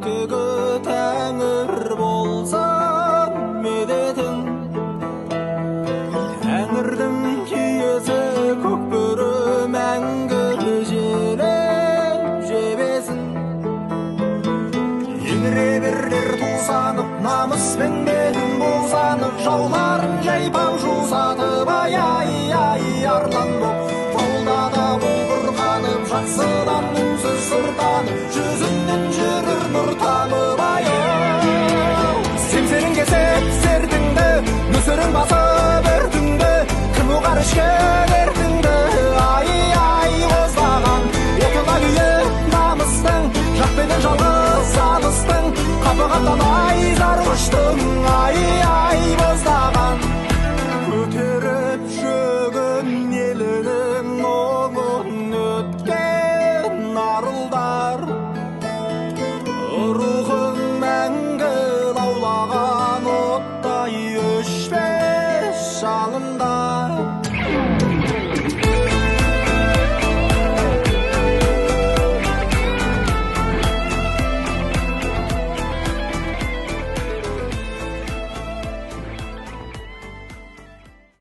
көгі тәңір болсын медетің. Тәңірдің киесі көкбөрі мәңгі желіп жебесін. Еңіре берлер тусанып, намыспен белін босанып, жауларын жайпап жусатып, ай-ай-ай арлан боп, жолда бұлғырғанып, жақсыдан үнсіз сыртанып, жүзінен жүрір нұр тамып, ай-ау. Семсерін кесіп сертіңді, мүсірін басып өртіңді, кім оғар ішкелер